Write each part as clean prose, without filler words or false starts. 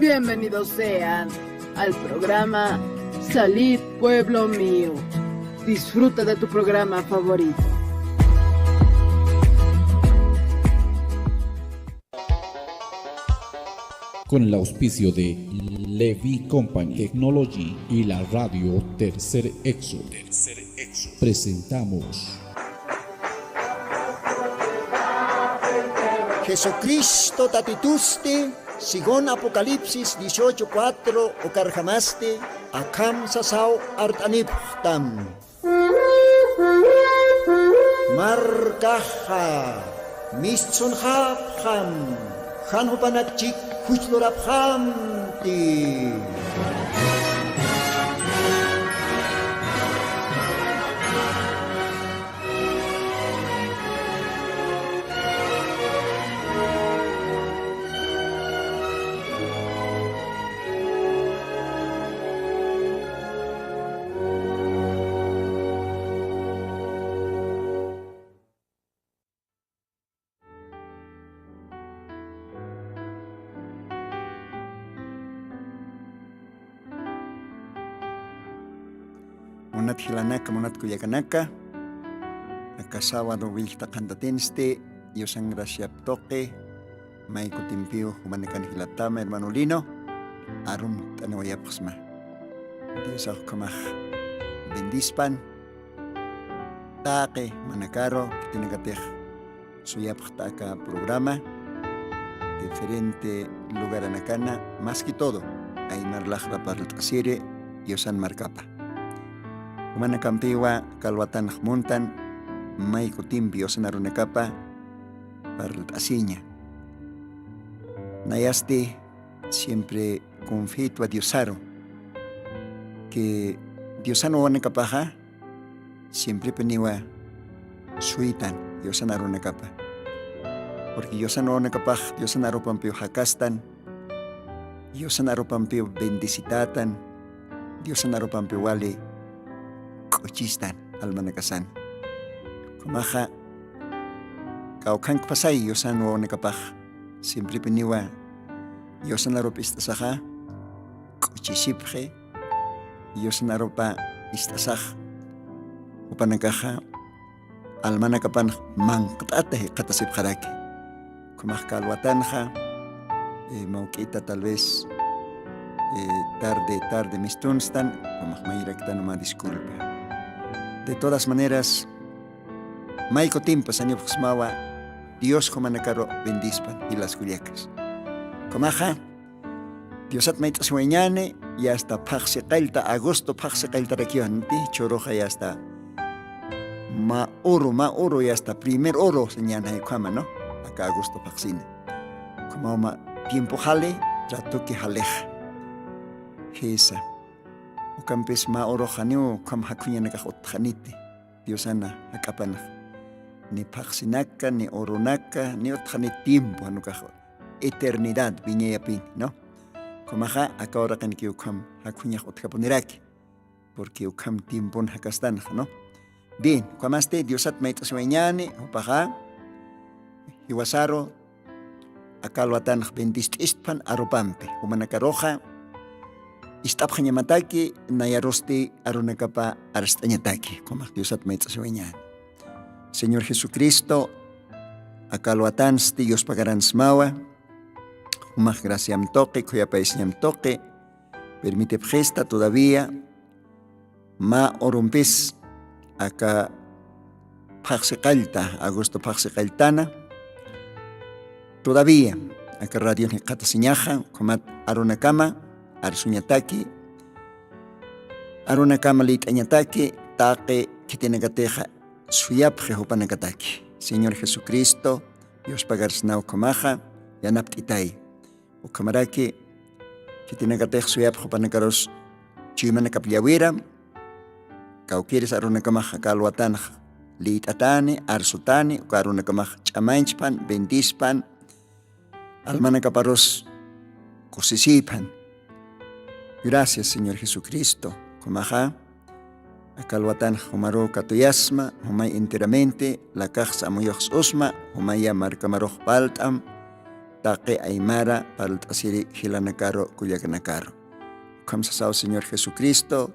Bienvenidos sean al programa Salid Pueblo Mío. Disfruta de tu programa favorito. Con el auspicio de Levi Company Technology y la radio Tercer Exo, presentamos Jesucristo tatituste, según Apocalipsis 18:4, o carjamaste, akam sasao artaniptam. Markaha, mischunhabham, hanhupanakchik, huchlorabhamti. Monat hilanaka, monat kuyakanaka, nakasábado wilta cantatenste, Yosan gracia toque, Maiko Timpio, humanican hilatama, hermano Lino, Arum Tanoyapsma. Dios alcomaj, bendispan, taque, manacaro, que tiene que tener suyaptaca programa, diferente lugar anacana, más que todo, hay marlajra para el casire, Yosan marcapa. Humana campiwa kalwatan montan maiko timpio sanarunekapa parlasiña. Nayasti siempre confito a Diosaro que Diosano wanekapaja siempre peniwa suitan Diosanarunekapa. Porque Diosano wanekapaj Diosanaro pampio hakastan, Diosanaro pampio bendicitatan, Diosanaro pampio wale Chistan almanakasan. Kumaja kaukan pasay yosan wo nekapaj. Siempre peniwa yosan arop istasaja kuchisipje yosan aropa istasaj upanakaja almanakapan mangkatahe katasip jarake. Kumaj kalwatanja mauquita tal vez tarde mistunstan kumaj mayrakta noma disculpa. De todas maneras, Maiko Timpas Anipusmawa, Dios Jomanacaro bendispan y las Culiacas. Comaja, Diosat Maitas Hueñane, y hasta Paxecailta, agosto Paxecailta Requionti, Choroja y hasta ma oro y hasta primer oro señana de Kwama, ¿no? Acá agosto Paxine. Como tiempo jale, trato que jaleja. Gesa. Ukampes ma oro janeo kam hakunya nakahot janite Diosana akapana ni paxinaka ni oronaka ni otjane tiempo anukajo eternidad viña pin no komaja akahora kan ki ukam hakunya otkaponeraki porque ukam tiempo hakastan no bien kwamaste Diosat maitas weñane opaja iwasaro akalwatan bendist istpan aropampe umanakaroja Istapjañamataki, nayarosti arunakapa arastañataki, como Diosat maitzasueñan. Señor Jesucristo, akalwatansti Dios pagaransmawa, umaj graciam toque, cuya paisñam toque, permite gesta todavía, ma orumpis, acá paxekalta, agosto paxekaltana, todavía, acá radio ni katasiñaja, como arunakama, Arsuñataki, Aruna Kamalit Añataki, Taque, Kitinagateja, Suyapje Hopanakataki. Señor Jesucristo, Dios pagarsnau Komaja, Yanaptitai, o Kamaraki, Kitinagatej Suyap Hopanakaros, Chimanakapiawira, Kaukieres Aruna Kamaja, Kalwatan, Litatane, Arsutane, Karuna Kamaja, Chamainchpan, Bendispan, Almanakaparos, Cosisipan. Gracias, Señor Jesucristo. Kumaja, akalwatan humaro katuyasma, humay enteramente, la caja amoyox osma, humaya marcamaroj paltam, Taque Aymara para el Tasiri Gilanacaro Cuyacanacaro. Kamsasao Señor Jesucristo,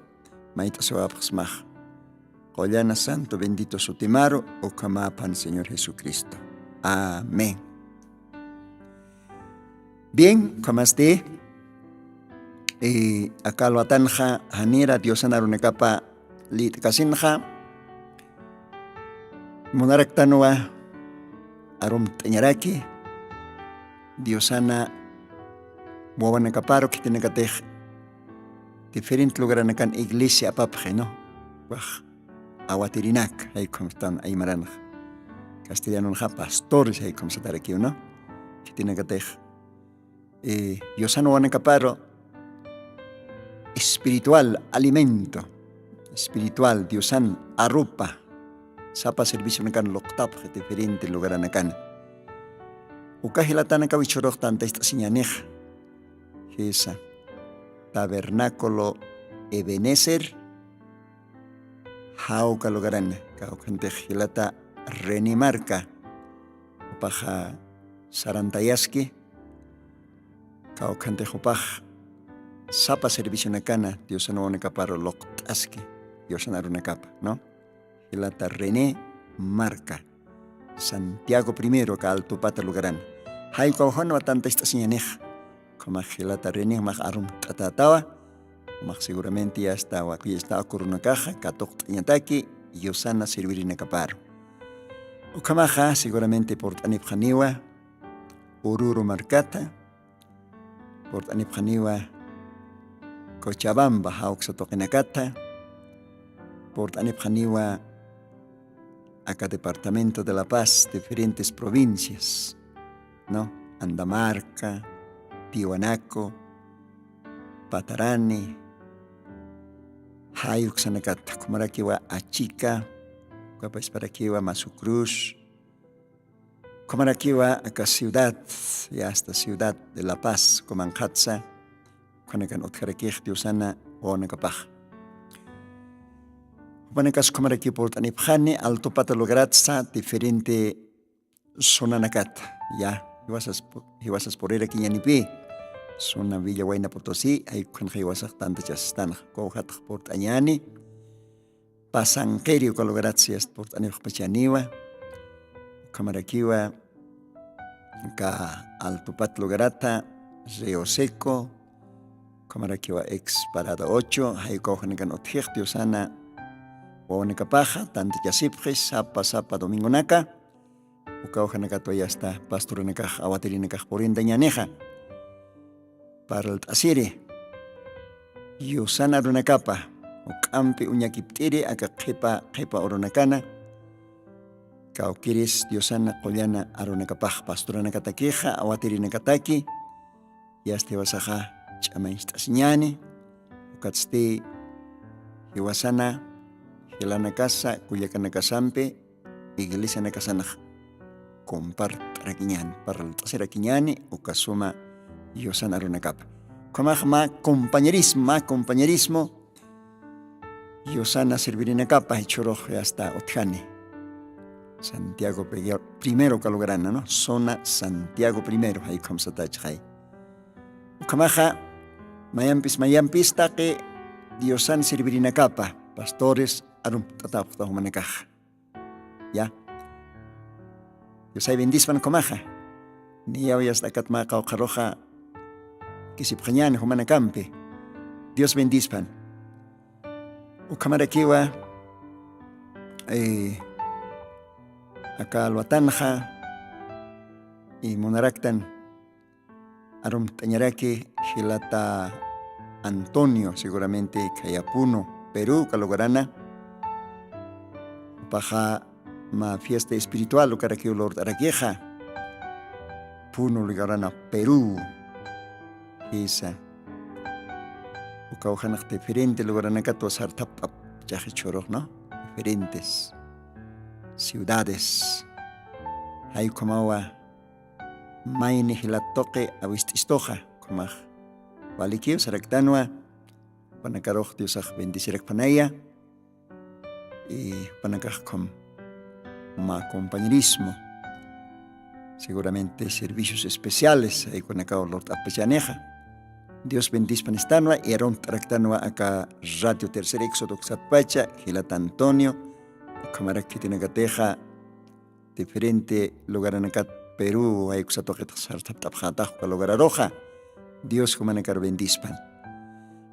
Maita Soapsmach. Collana Santo, bendito Sutimaro, o Kamapan Señor Jesucristo. Amén. Bien, como esté, acá lo atanja, Hanira, Diosana Runecapa, Lit Casinja, Monaractanoa, Arum Teñaraki, Diosana, Muabanacaparo, que tiene que tener diferente lugar en la iglesia, papje, ¿no? Aguatirinac, ahí como están, ahí marana. Castellano, pastores, ahí como se está aquí, ¿no? Que tiene que tener. Diosano Wanacaparo, espiritual, alimento, espiritual, Diosan, arrupa, sapa servicio nakan loktap, diferente lugar nakan. Ukahilatana kawichorok tanta esta señanej, esa tabernáculo Ebenezer, Jauca lugaran, Kaukante Hilata Renimarca, Upaja Sarantayaski, Kaukante Hupaj, Sapa servicio nakana, Diosano Wanacaparo Loktaski, Diosana Runacapa, ¿no? Hilata René Marca, Santiago I, Caltupata lugaran. Jaico Ojono tanta esta señanej, como Hilata René Mag Arum Tatatawa. Seguramente ya está aquí, está con una caja, Katok Tañataki, y Osana Servirina Caparo. Ukamaja, seguramente por Tanipjaniwa, Ururu Marcata, por Tanipjaniwa, Cochabamba, Hauxatokenacata, por Tanipjaniwa, acá Departamento de La Paz, diferentes provincias, ¿no? Andamarca, Tiwanaco, Patarani, Hayuxanacata, Comaraquiwa Achica, Guapasparaquiwa Masucruz, Comaraquiwa acá ciudad, y hasta ciudad de La Paz, Comanjatza, Conacan Otjaraquij, Diosana, Onacapaj. Wanacas Comaraqui por Tanipjane, Alto Patalogratza, diferente Sonanacata, ya, y vas a por aquí Yanipi. Zona Villa Huayna Potosí, hay con Jiwasak tantas chastan, Cohat por Tañani, Pasanquerio con gracias por Taño Pachaniwa, Camaraquiwa, Ka Altupat Logarata, Río Seco, Camaraquiwa ex Parada 8, hay cojan Ganotjech, Diosana, Huanecapaja, tanto Yasipjes, Sapa Domingo Naca, Ucaujanacatoya ya está, Pastorenacaj, Aguaterinacaj por Indañaneja. Para el Tasiri, Yusana Runacapa, o Campi Uñakiptiri, acá Kepa Oronacana, Cauquiris, Diosana Collana Aronacapaj, Pastorana Cataqueja, Aguatiri Necataki, y hasta Wasaja, Chamaistasiñani, Ucatsti, Iwasana, Hilana Casa, Cuyacanacazampe, Iglesia Nacasanaj, Compartraquiñani, para el Tasiraquiñani, Ucasuma. Yosan Arunacapa. Comajma compañerismo. Yosana Servirina Capa y Choroje hasta Otjane. Santiago primero Calograna, ¿no? Zona Santiago primero, ahí como se tacha ahí. Comaja Mayampis, taque Diosan Servirina Capa, pastores Arum Tatapta Humanacaj. Ya. Yosai bendispan Comaja. Ni ya voy hasta Catmaca o Caroja. Que si prañan Humanacampe, Dios bendispan. Ukamaraquiwa, acá lo atanja, y Monaractan, Arum Tañaraki, Gilata Antonio, seguramente Cayapuno, Perú, Calogarana, Paja, ma fiesta espiritual, Ucaraquio Lord Araqueja, Puno, Ligarana, Perú. Esa Ucaujanak diferente lugar acá tu sartap choro, ¿no? Diferentes ciudades. Hay como maini hilatoque avististoja, como Valikio, Saractanua, Panacaroj, Diosaj bendicirak panaya, y Panacaj com ma compañerismo. seguramente servicios especiales ahí con acá Lord Apachaneja. Dios bendice Panistanoa y Aron Tractanoa acá Radio Tercer Éxodo Xatpacha, Gilata Antonio, Cámara que tiene Gateja, diferente lugar en acá Perú, hay Xatoqueta Sartapjata, lugar Aroja. Dios como anacar bendispan.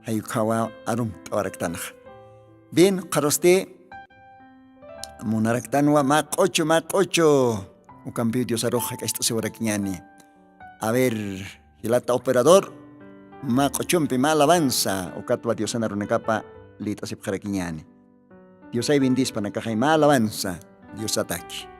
Hay Kawa Arum Tawaractanaja. Bien, Karoste, Munaractanua, Mac 8. Un cambio Dios Aroja, que esto se va a ver, Gilata Operador. Ma cochompe ma alabanza o catwa Dios ana runacapa lita se pjaraquiñani. Dios hay bendis para caja ma alabanza. Dios ataque.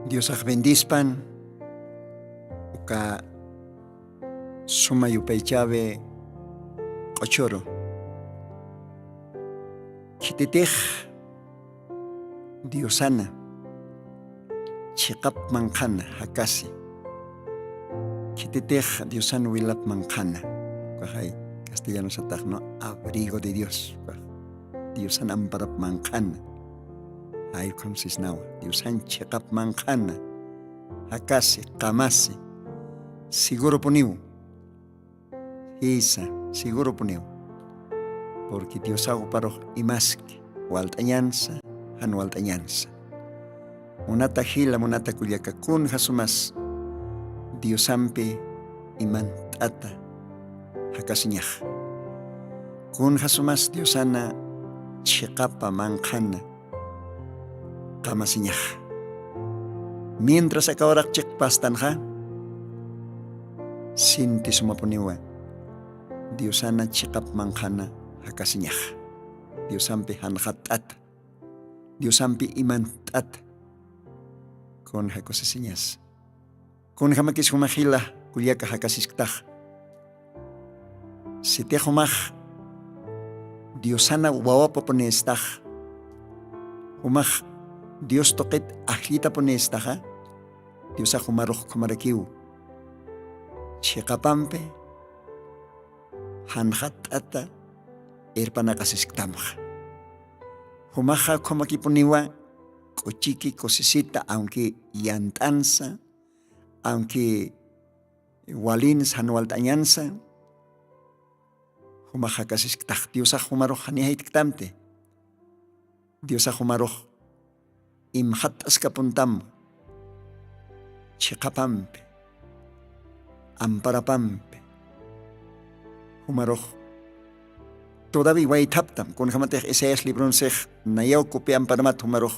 Dios bendispan, uka suma yupaychabe ochoro. Kititij Diosana, chikap mankhana hakasi. Kititij Diosana wilap mankhana. Kahay castellano sa takno, abrigo de Dios. Diosana amparap mankhana. Ay consisnawa. Diosan chikap mankhana. Hakasi, kamasi. Siguro puniu. Isa, siguro puniu. Porque Dios hago paro imaski. Waltañanza, han waltañanza. Munata hila, munata kulyaka kun hasumas. Diosampe imantata. Hakasiñaj. Kun hasumas Diosana chikapa mankhana. Kamasiñaj. Mientras akawarak chikpastanja, sinti sumapuniwa. Diosana chikap mankhana hakasiñaj. Diosampi hanhatat. Diosampi imantat. Con hakosesiñas. Con hamakis humahila kulyaka hakasisktaj. Site humaj. Diosana wawapa ponestaj. Humaj. Dios toqit ahlita ponestaja. Diosa humaruj kumarakiu. Chikapampe. Hanhatata. Erpanakasisktamaja. Humaja komakiponiwa. Kochiki cosisita, aunque yantanza, aunque walins hanualtañanza. Humaja kasisktah. Diosa humaruj hanihaitktamte. Diosa humaruj imhat askapuntam. Chikapampe. Amparapampe. Humaruj. Todavía way taptam. Con jamate Esaías libron sej nayau kupe amparamat humaruj.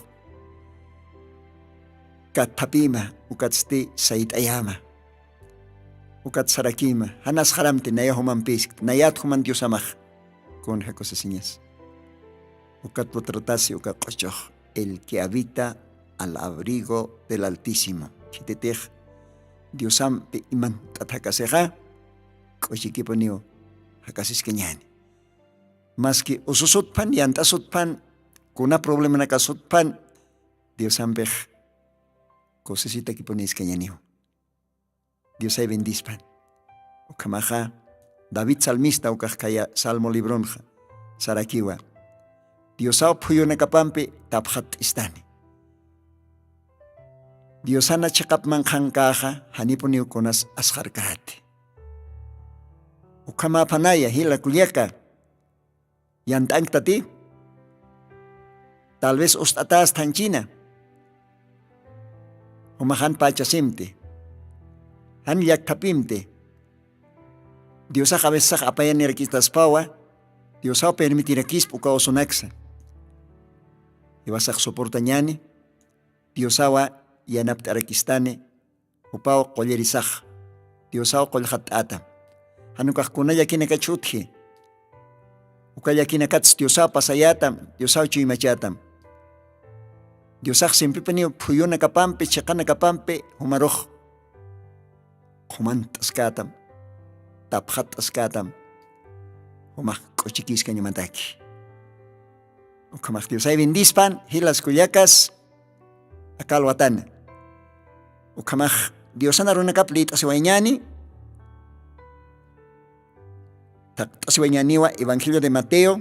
Kat tapima ukatsti sait ayama. Ukat sarakima. Hanas haramte nayahuman pisk. Nayat human Diosamaj. Con jacosesiñas. Ukat potratasi ukat qochoh. El que habita al abrigo del Altísimo. Chitetej. Diosam pe iman tatakaseja. Kochikiponio. Hakasiskeñani. Más que ususutpan y antasutpan. Kuna problema nakasutpan. Diosam pej. Cosecita que ponéis cañanio. Dios ay bendispan. Ukamaja. David salmista ukajkaya salmo libronja. Sarakiwa. Diosao puyo nakapampe taphat istani. Diosana chakap manjankaja haniponiu konas asharkahati. Ukama panaya hila kuliaka. Yantangtati. Tal vez ustatas tanchina. Umahan pachasimte. Han yaktapimte. Diosa cabezaj apayan nirquistas pawa. Diosa permitirakis puka osunaxa. Ibasaj soportañani. Diosawa yanaptarakistane. Upao kollerisaj. Diosao kolhat atam. Hanukakuna yakina kachutji. Ukayakina kats diosa pasayatam. Diosao chuimachatam. Diosaj siempre penio puyona kapampe, chakana kapampe, humaroj. Humantas katam. Taphatas katam. Humaj kochikis kanyamataki. Ukamaj Diosay bendispan, hilas kuyakas, akalwatan. Ukamaj Diosana runakaplit asiwañani. Asiwañaniwa Evangelio de Mateo.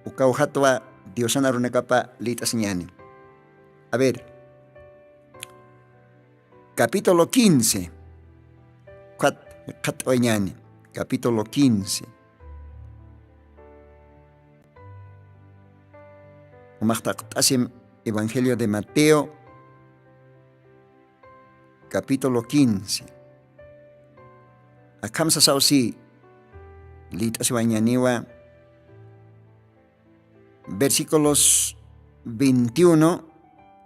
Ukauhatwa Diosana runakapa litasiñani. A ver, capítulo 15. Capítulo 15. Umachtasim Evangelio de Mateo. Capítulo 15. Akamsa sausi litasiwañaniwa. Versículos 21.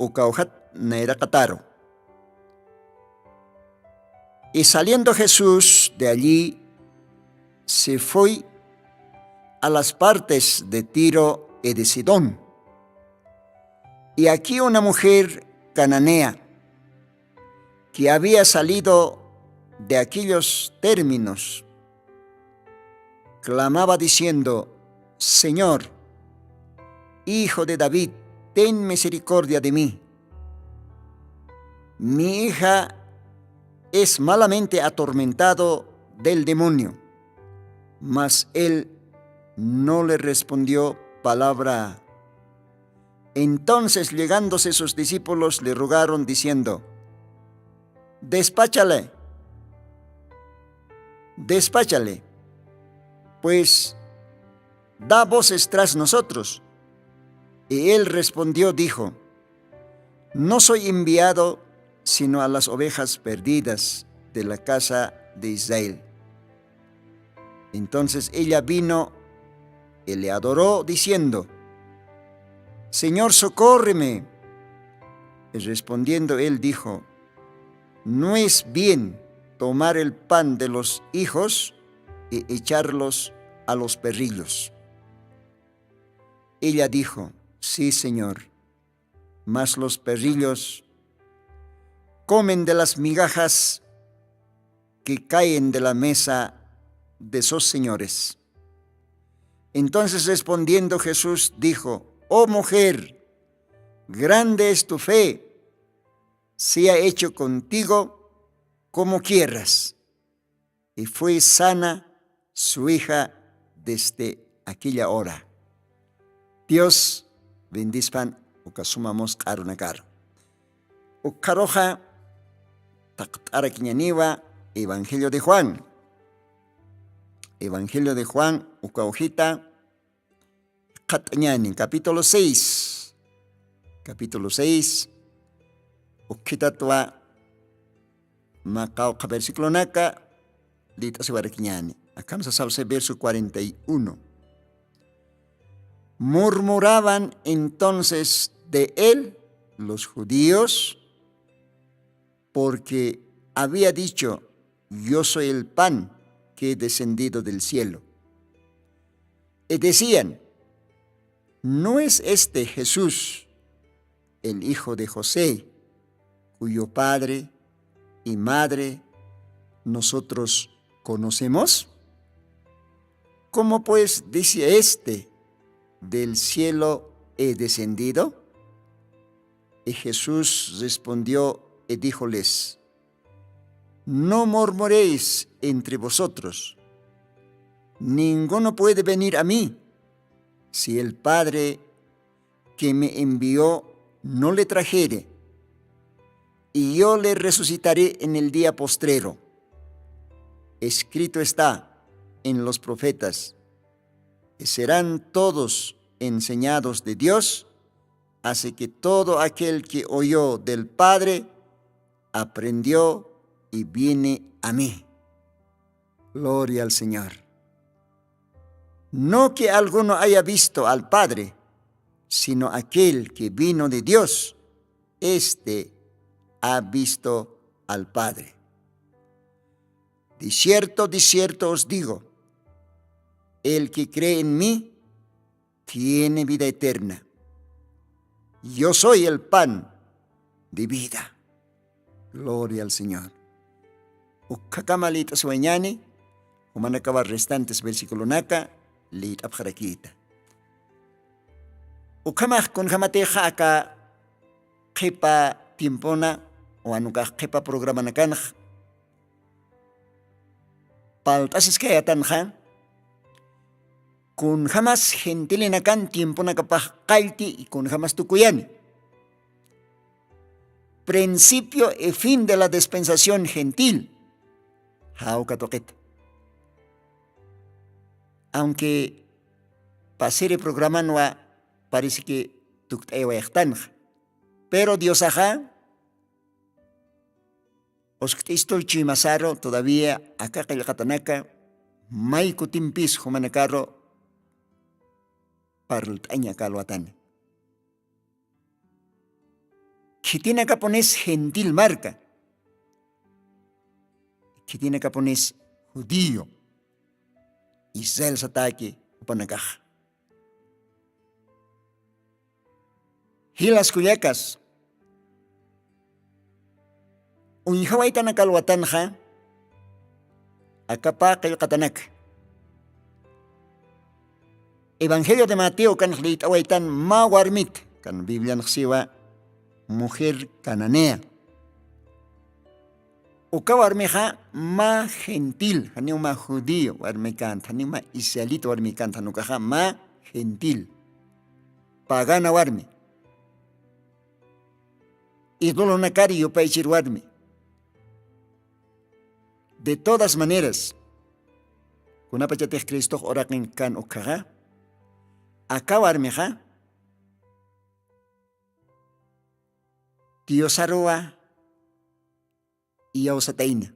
Ukauhat naira kataro. Y saliendo Jesús de allí, se fue a las partes de Tiro y de Sidón. Y aquí una mujer cananea, que había salido de aquellos términos, clamaba diciendo: Señor, Hijo de David, ten misericordia de mí. Mi hija es malamente atormentado del demonio. Mas él no le respondió palabra. Entonces, llegándose sus discípulos, le rogaron diciendo: despáchale, pues da voces tras nosotros. Y él respondió, dijo: no soy enviado sino a las ovejas perdidas de la casa de Israel. Entonces ella vino y le adoró diciendo: Señor, socórreme. Y respondiendo él dijo: no es bien tomar el pan de los hijos y echarlos a los perrillos. Ella dijo: sí, Señor, mas los perrillos comen de las migajas que caen de la mesa de sus señores. Entonces respondiendo Jesús dijo: oh mujer, grande es tu fe, sea hecho contigo como quieras. Y fue sana su hija desde aquella hora. Dios bendispan ukasumamos karunakar. Ukaroja taqtara kiñaniwa Evangelio de Juan. Evangelio de Juan, ukauhita Katañani, capítulo 6. Capítulo 6. Ukitatwa Macauca versículo naka. Lita se baraquiñani. Acá nos salse verso 41. Murmuraban entonces de él los judíos, porque había dicho: yo soy el pan que he descendido del cielo. Y decían: ¿no es este Jesús, el hijo de José, cuyo padre y madre nosotros conocemos? ¿Cómo pues dice este: del cielo he descendido? Y Jesús respondió y díjoles: no murmuréis entre vosotros. Ninguno puede venir a mí si el Padre que me envió no le trajere, y yo le resucitaré en el día postrero. Escrito está en los profetas: que serán todos enseñados de Dios, así que todo aquel que oyó del Padre aprendió y viene a mí. Gloria al Señor. No que alguno haya visto al Padre, sino aquel que vino de Dios, éste ha visto al Padre. De cierto os digo, el que cree en mí tiene vida eterna. Yo soy el pan de vida. Gloria al Señor. Ukakamalita sueñani, umanakaba restantes versículo naka, lit abjarakita. Ukamah kun hamateja aka kepa tiempona, o anuka kepa programa nakan, paltasis kaya tanjan, kun jamás gentilinakan tiempo nakapah kalti y kun jamás tukuyani. Principio y fin de la dispensación gentil. Aunque pasere programa no parece que pero Dios ajá osktistol chimasaro todavía acá kalkatanaka maiko timpis humanakaro parltaña kalwatan. Que tiene que poner gentil marca, que tiene que poner judío, Israel sataki upanakaj. Y las cuyacas, Unhawaitana kalwatanja acapa qillqatanak. Evangelio de Mateo kan qlitawaitan ma warmit kan Biblia nqsiwa mujer cananea. Uka warmija ma gentil, hani ma judío warmikant, hani ma israelita warmikant, hanukaja ma gentil. Pagana warmi. Idolo nakari yupaychir warmi. De todas maneras, kunapachatej Cristo oraqin kan ukaja, acá warmija, Dios arroa y ausataina.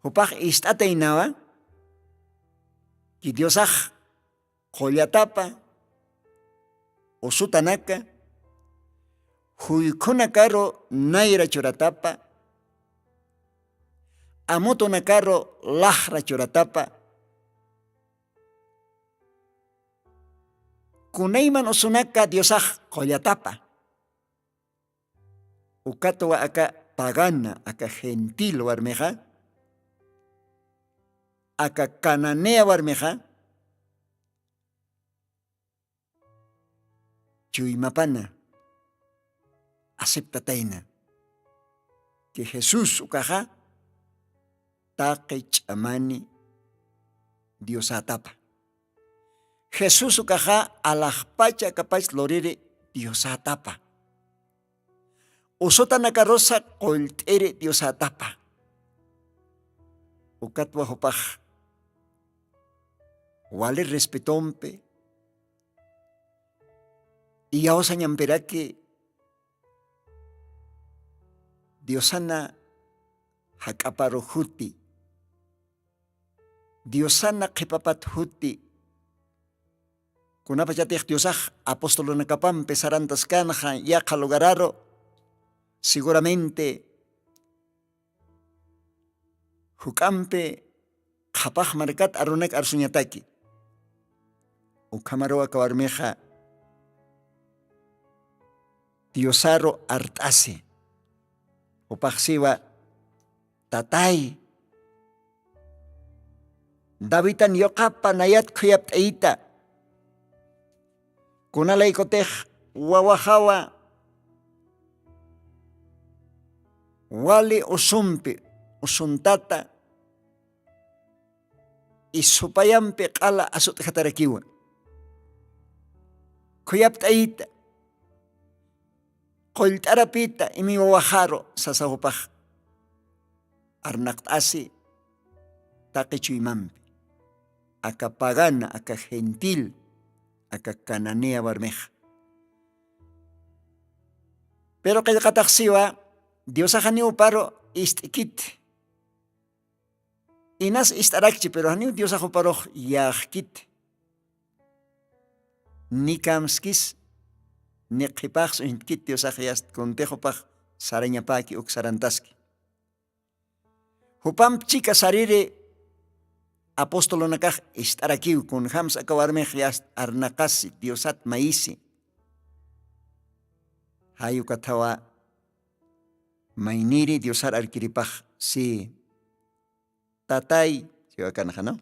Hupaj istatainawa, que Diosaj Joyatapa, Osutanaka, Huikunakaro Naira Choratapa, Amotonakaro Lahra Choratapa, Kunaiman Osunaka Diosaj Joyatapa, Ukatowa aka pagana, aka gentil warmeja, aka cananea warmeja, Chuimapana, aceptataina, que Jesús ukaja, taqech amani, Dios atapa. Jesús ukaja, alajpacha capaz lorere, Dios atapa. Usota nakarosa koltere Dios atapa. Ukatwa hopaj, wale respetompe, y aosa ñamperake Diosana hakaparo huti, Diosana kipapat huti, kunapachatej Diosaj apóstolo nakapam pesarantas kanja ya kalogararo, seguramente hukampe kapaj markat arunek arsuñataki, ukamaroa kawarmeja Diosaro artase, upajsiwa tatay, Davitan yokapa nayat kuyaptaita, kunalaykotej wawajawa, wali usumpi, usuntata, y supayampi qala asut hatarakiwa, kuyaptaita, Koltarapita imi wawajaro sasahupaj arnaqtasi taqichuimampi, aka pagana, aka gentil, aka cananea barmeja. Pero qillqataqsiwa Dios haniu paro istikit. Inas istarakchi pero haniu Dios paro yaqkit. Nikamskis Niqipaj suintkit Dios yast contejopaj sarañapaki uksarantaski. Hupam chica sarire apóstolo nakaj istarakiw kun hams akawarmej yast arnaqasi Diosat maisi. Hayu katawa mainiri Diosar arkiripaj si tatay siwa kanja, no?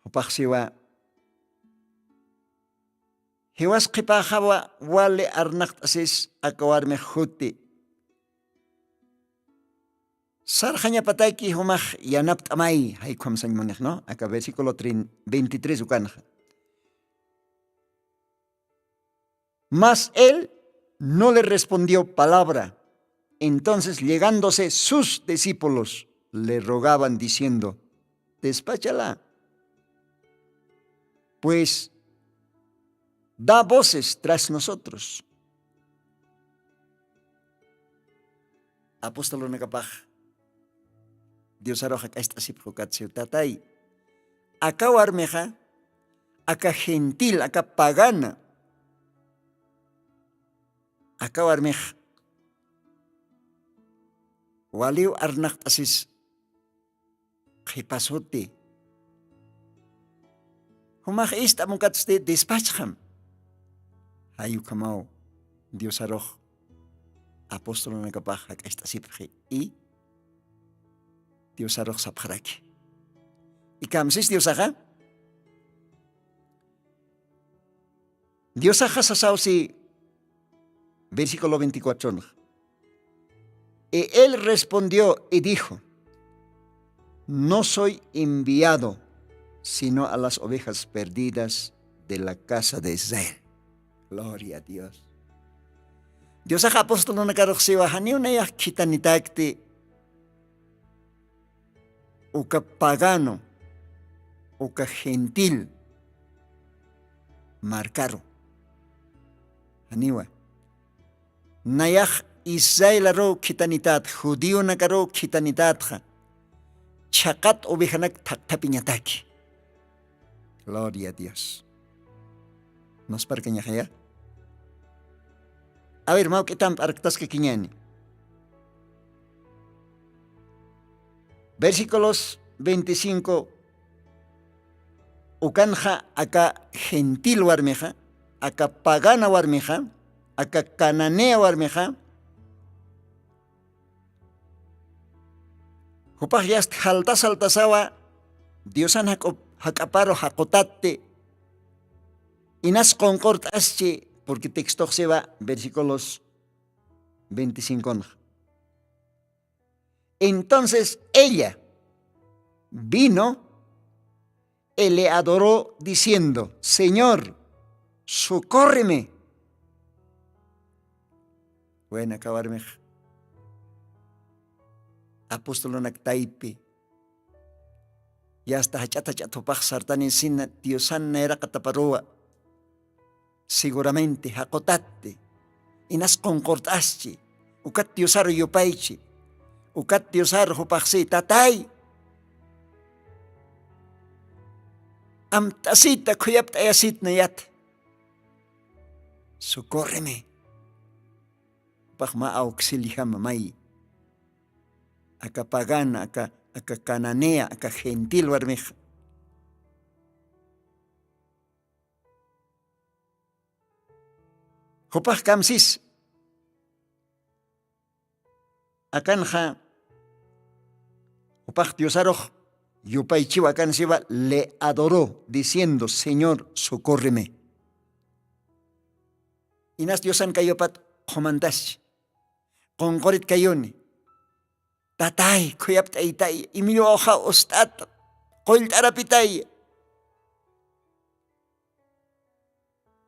Hupaj siwa Hiwas qipajawa wale arnaqtasis akawarme huti. Sarjaña pataki humaj yanapt amay haykom sanmonej, no? Acá versículo 23 ukanja. Mas él no le respondió palabra. Entonces llegándose sus discípulos le rogaban diciendo, despáchala, pues da voces tras nosotros. Apóstolo nakapaj, Dios arroja esta siprukatsio tatay. Acá warmeja, acá gentil, acá pagana. Acá warmeja. Waliu arnaqtasis qipasote. Humaj ista munkatste despacham. Hayu kamau Dios arroj apóstol nakapaj esta sipji y Dios arroz sapjaraki. Y kamsis Dios aja. Dios aja sasausi versículo 24. Y él respondió y dijo: no soy enviado sino a las ovejas perdidas de la casa de Israel. Gloria a Dios. Dios aja apóstol nakaroxiwa hani una kitanitakti uka pagano uka gentil marcaro haniwa nayaj Israel aro kitanitat judío nakaro kitanitat chakat ovejanak taktapiñataki. Gloria a Dios. Nos parqueña ya. A ver, mau kitam arctas que quiñani. Versículos 25. Ukanja acá gentil warmeja, acá pagana warmeja, acá cananea warmeja. Hupaj yast haltasawa Diosan hakaparo hakotate. Inas concord asche, porque texto se va, versículos 25. Entonces ella vino y le adoró diciendo: Señor, socórreme. Bueno, acabarme. Apóstol Naktaipi. Ya hasta hachata chatopaj sartani sin Diosan era cataparoa. Seguramente hakotate. Inas concordaste. Ukat Diosar yopaichi. Ukat Diosar hopajsi tatay. Am tasita kuyapta ayasit na yat. Socórreme. Pagma auxiliha mamay. Aka pagana, aka cananea, aka gentil warmej. Hopaj kamsis. Akanja. Hopaj Diosaroj. Yupaichiwa akan siba le adoró diciendo: Señor, socórreme. Inas Diosan kayopat komandash. Concorit kayoni. Tatay, kuyapta itay, imilo hoja ostat, koiltarapitay.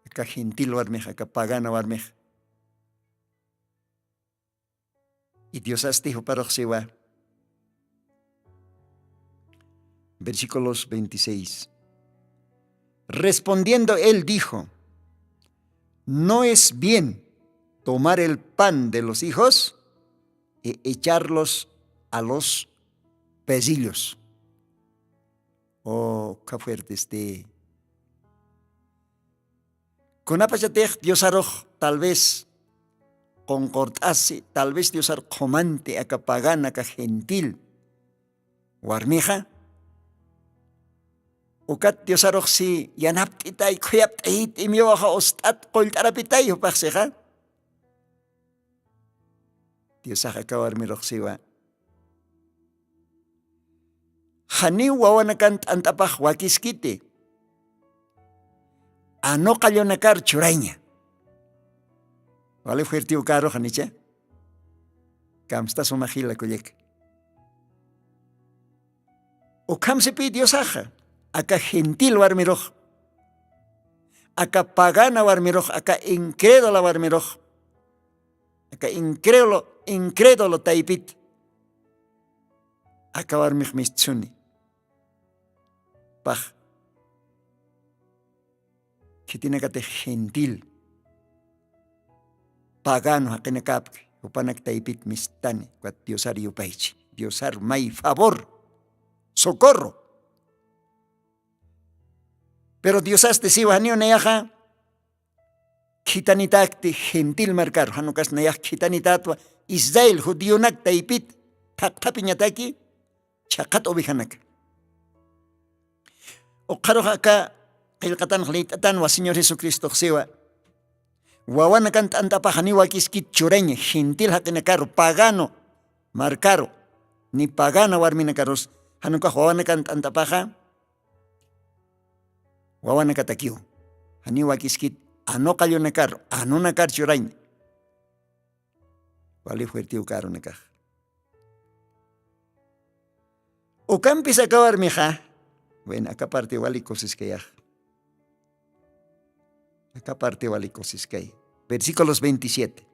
Aka gentil warmeja, aka pagana warmeja. Y Dios astijo paroxiwa. Versículos 26. Respondiendo él dijo: no es bien tomar el pan de los hijos y echarlos a los pesillos. Oh, qué fuerte este. Con apachatej Dios aroj tal vez concordase, tal vez Dios ar comante acá pagana, acá gentil. Warmeja. Ukat Dios aroj si yanaptitay kuyaptayit imyoja ostat koltarapitay upakseja. Dios acá warmiroj siwa. Hani wawanakan antapaj wakiskite. Ano kayonakar churaña. Vale fuerte caro hanicha. Kamsta sumajila koyek. O kam se pide Dios aja. Aka gentil warmiroj. Aka pagana warmiroj. Aka incrédula warmiroj. Aka incrédulo taipit. Aka warmij mistsuni. Paj. Que tiene que ser gentil. Pagano hakenakapke. Upanak taipit mistani. Cuat Diosar yupaichi. Diosar may favor. Socorro. Pero Diosas te siwa hanio neyaja. Kitanitakti gentil marcar. Hanukas neyaj kitanitatwa. Israel judionak taipit. Taktapiñataki. Chakat obijanak. O karoja ka. Kilkatan hlitatan wa Señor Jesucristo siwa. Wawana kan tantapajani wakiskit chureña, gentil hakina caro, pagano, marcaro, ni pagana warmina caros, hanuka wawana kan tantapaja, wawana katakiu, hani wakiskit, anokayo na caro, anuna car chureña. Wali fuerte caro na kaj. O campis acabar mija, bueno, acá parte wali cosas que ya. Acá parte vale cosas que hay. Versículos 27.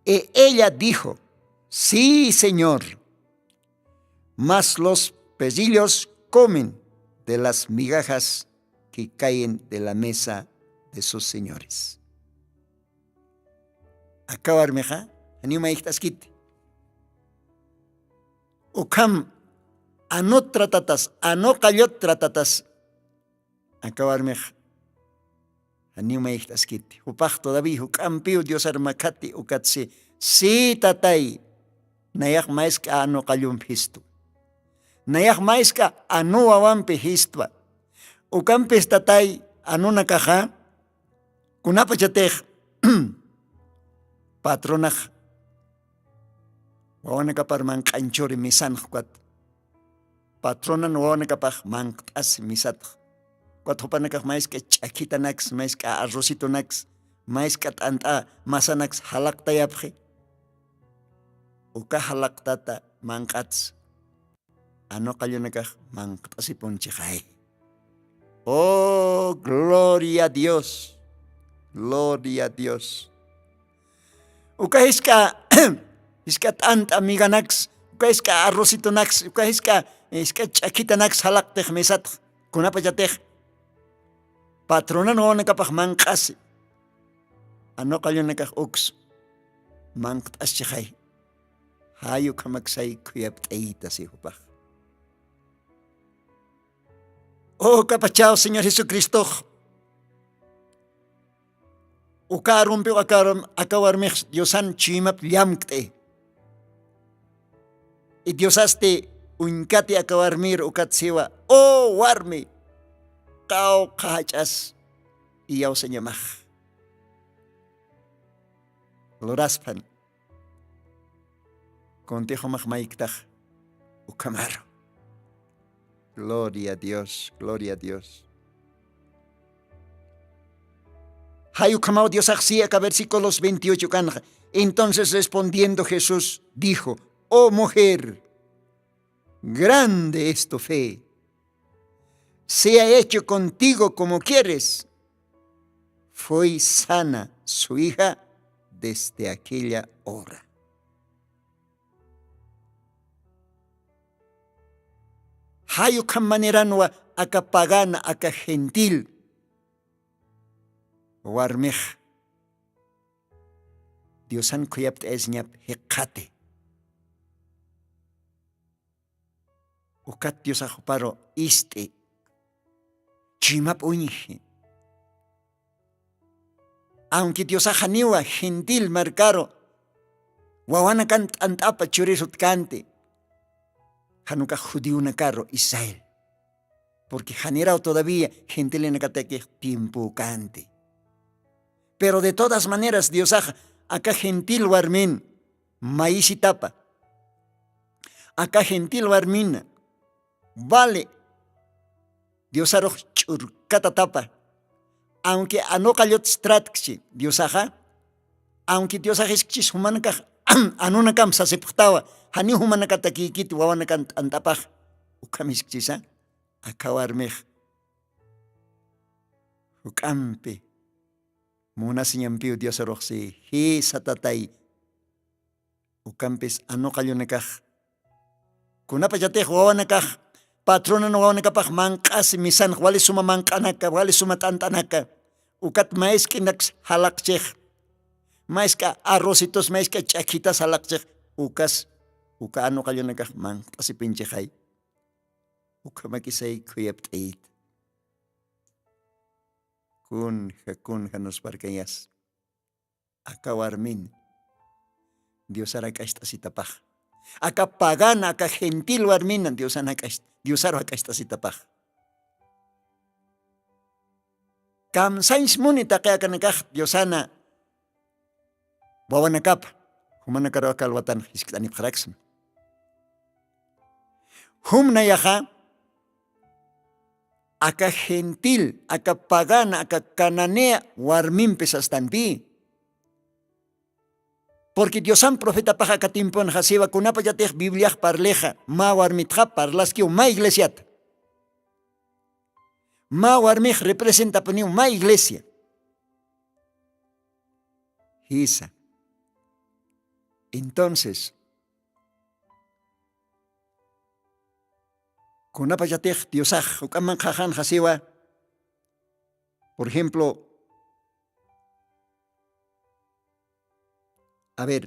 Y ella dijo, sí, Señor, mas los pecillos comen de las migajas que caen de la mesa de sus señores. Acabar meja, anima ixtaskit. Ukam, anot tratatas, anokayot tratatas. Acabar meja. Anima ixtaskit. Upach todavía ukampiu Dios armakati ukatsi. Sí, tatay. Nayak maiska anokayum histu. Nayak maiska anu awampi histwa. Ukampis tatay anuna kaja. Kunapa chatej. Patronaj. Wawana kapar man kanchori misan kwat. Patronan wawana kapaj man as misat. Kwat hopanakaj maiska chakita nax, maiska arrocito nax, maiska tanta masanax halakta yapje. Uka halaktata mankats. Ano kayonakaj manktasipon chijay. Oh, gloria a Dios. Gloria a Dios. Uka iska iska tanta amiganax, uka iska arrocito nax, uka iska chakita nax halaktej mesat. Kunapa yatej. Patrona no nakapaj mankasi. Ano kayo nakaj uks. Manktas chijay. Hayo kamaksay kuyaptaita si hupaj. Oh, kapachao, Señor Jesucristo. Ukarumpi akawarmix Diosan chimap llamkte. Y Diosaste unkati akawarmir ukatsiwa. Oh, warmi. Kau kahachas. Iyaw sa nyamah. Loraspan. Contijo mahmaiktaj. Ukamaro. Gloria a Dios, gloria a Dios. Hayukamao Dios acá versículos 28 canja. Entonces respondiendo Jesús dijo, oh mujer, grande es tu fe. Sea hecho contigo como quieres. Fue sana su hija desde aquella hora. Hayukam maneranwa aka pagana aka gentil. Warmej. Diosan kuyapt esñap hekate. Ukat Dios ajuparo iste. Chimap uñije. Aunque Dios ajaniwa gentil marcaro. Wawana kant antapa churisut kante. Hanuka judío na carro Israel. Porque generado todavía gentil en acateque tiempo cante. Pero de todas maneras Dios acá gentil warmin maíz y tapa. Acá gentil warmina. Vale. Dios arroj churcata tapa. Aunque anokayot stratxi Dios aunque Dios es humanaka anunakam sa septawa. Hani humanaka takikit wawanakan antapaj. Ukamiskisa akawarmej. Ukampe. Muna sinyampiu Dios arroxi. Hi satatay. Ukampes anokayonakaj. Kunapayatej wawanakaj. Patrona no wawanakapaj mankas misan. Wali suma mankanaka. Wali suma tantanaka. Ukat maeskinax halakchej. Maeska arrocitos, maeska chaquitas halakchej. Ukas. Uka anokayonakaj mankasipinchejay. Ukamakisay kuyapteit. Kunja nos parkayas. Aka warmin. Dios arakashta sitapaj. Aka pagana, aka gentil warminan. Dios arakashta. Dios arakashta sitapaj. Kamsais munita kaya kanakaj Diosana wawanakapa humana karawa kalwatan hiskitani pjaraksam. Humna yaja aka gentil, aka pagana, aka cananea warmimpes hastanpi. Porque Diosan profeta paja katimpon hasiva kunapa yatej Biblia parleja ma warmitja parlaski ma iglesiata. Ma warmij representa poniu ma iglesia. Isa. Entonces, kunapa yatej Diosaj ukaman jajan hasiva, por ejemplo, a ver,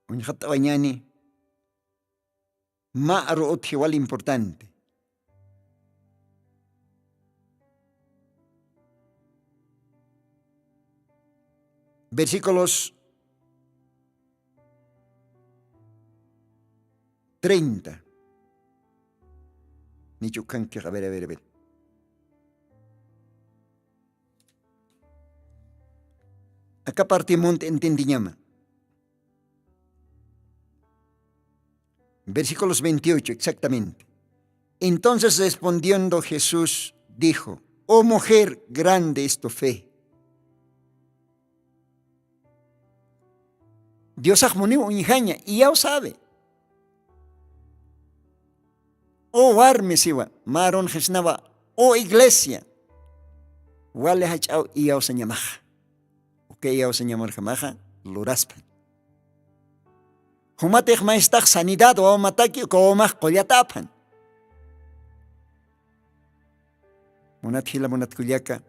unjata bañani, ma arroot igual importante. Versículos 30. Nichucan que a ver. Acá partimos entendiñama. Versículos 28, exactamente. Entonces respondiendo Jesús dijo: oh mujer, grande es tu fe. Dios ajmuniu injaña y ya sabe. Oh warmesiwa, maron jesnava, oh iglesia. Wale hachau y ya señamaja. Ok, ya señamar jamaja, luraspan. Humatej maestaj sanidad o mataki o maj kolyatapan. Monat hila monat kulyaka.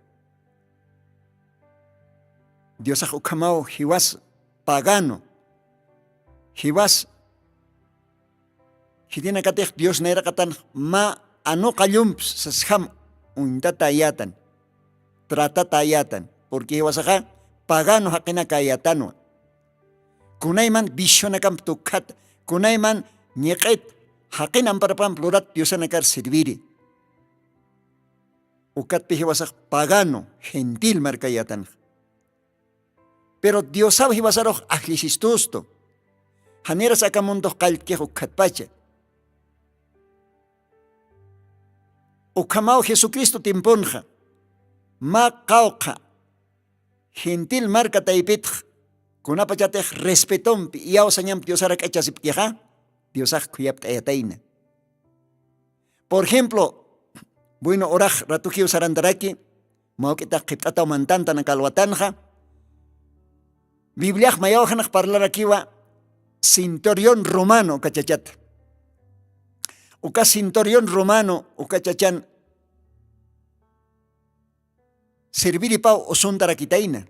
Dios ajukamao hiwas pagano. Hiwas hidina katej Dios nera katan ma ano kayumps sasham untata ayatan. Tratata ayatan. Porque hiwas aja pagano hakina kayatano. Kunayman bishonakam tukat, kunayman ñeqet, hakin amparapam plurat Diosanakar serviri. Ukat pihiwasak pagano, gentil markayatan. Pero Dios sabe hiwasaroj ajlisistusto. Haneras akamundos kalkejo katpacha. Ukamao Jesucristo timponja. Ma kauka. Gentil marca taipitj. Kunapa yatej respetón y ausañam Diosara kachasipkiha, Diosaj kuyapta ayataina. Por ejemplo, bueno, oraj ratuji usarandaraki, maukita qiptata mantanta nakalwatanja, Bibliaj mayawjanak parlarakiwa Cintorión romano kachachata. Uka Cintorión romano ukachachan serviripau osuntarakitaina.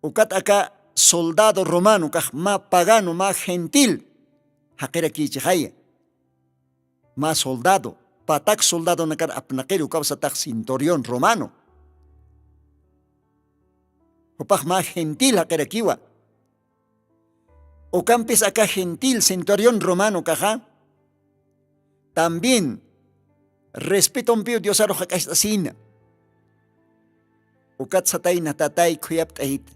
Ukat acá soldado romano, más pagano, más gentil, hakera kichihaya, más soldado, patak soldado nakar apnakeru causa tak cintorión romano. Opaj más gentil hakera kiwa. O campes acá gentil centurión romano caja. También respeto un pio Dios aroja castasina. Ukat sataina tatay kuyap tahit.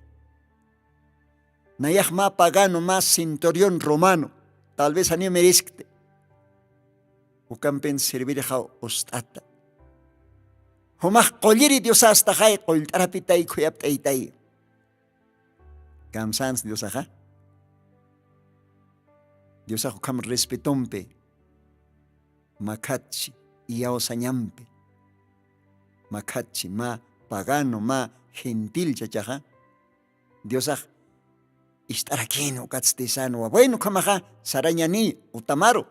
Nayaj más pagano, más centurión romano. Tal vez año merezcte. O campen servir jao ostata. O más colleri Dios hasta jai coltarapitay kuyaptaytay. Kamsans Dios aja. Dios ajo kam respetompe. Makachi y aosañampe. Makachi, ma pagano, ma gentil chachaja. Dios aja. Estar aquí no katstesano. Bueno, kamaja, sarañani, utamaro.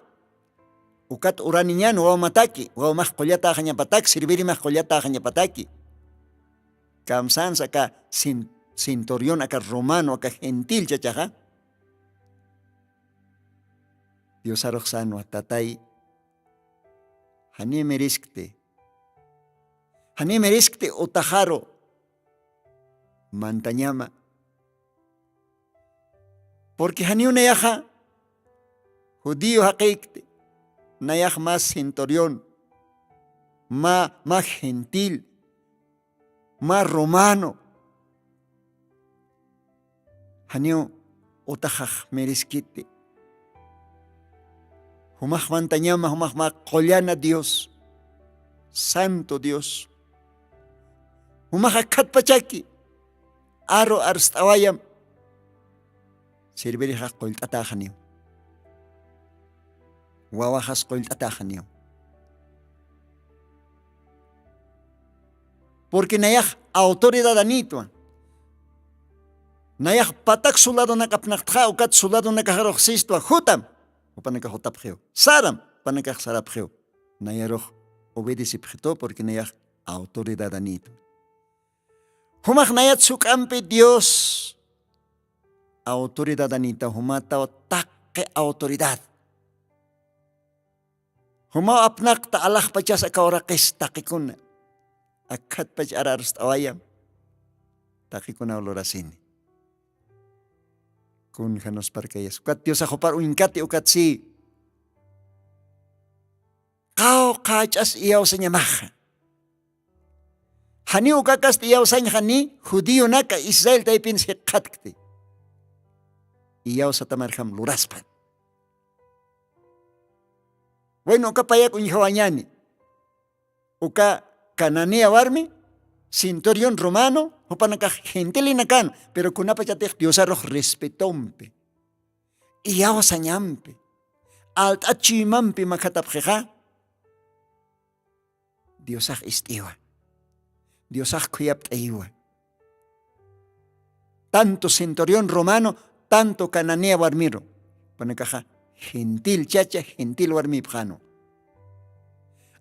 Ukat uraniñano, o mataki, o más collata jañapataki, servir más collata jañapataki. Kamsans acá, cintorión acá romano, acá gentil, chachaja. Dios aroxano, tatay. Hané merezcte. Hané merezcte, otajaro. Mantañama. Porque hani una yaja judío hakeikte, una yaja más centurión, más gentil, ma romano. Haniu utajaj meriskiti. Humaj mantañama, humaj ma qollana Dios, Santo Dios. Humaj katpachaki, aro arstawayam, sirverija qolltata haniu. Wawajas qolltata haniu. Porque nayaj autoridad anituan. Nayaj patak sulado nakapnaktja ukat sulado nakajaroxistua hutam. Upanaka hotapgeo. Saram panaka sarapgeo. Nayaroj obedece pjeto porque nayaj autoridad anito. Humaj nayat sukampe Dios. Autoridad anita humata o takke autoridad. Huma apnakta Allah pachas akaorakes takikuna. Akat pach ararst awayam. Takikuna olorasini. Kun janos parkayas. Ukat Dios ajopar uinkati ukat si. Kau kachas iyaw sa nyamaha. Hani ukakas iyaw sa hani, Judío naka Israel taipin si katkti. Iyaw sa tamarham luraspan. Bueno, uka payak unyhawanyani. Uka Cananea warmi, Centurión romano, upanaka gentilinakan, pero kunapachatej Dios arroz respetompe. Iyaw sanyampe. Alt achimampe makatapjeja. Diosaj istiwa. Diosaj kuyapt aiwa. Tanto Centurión romano, tanto Cananea warmiro. Panakaja gentil chacha, gentil warmipjano.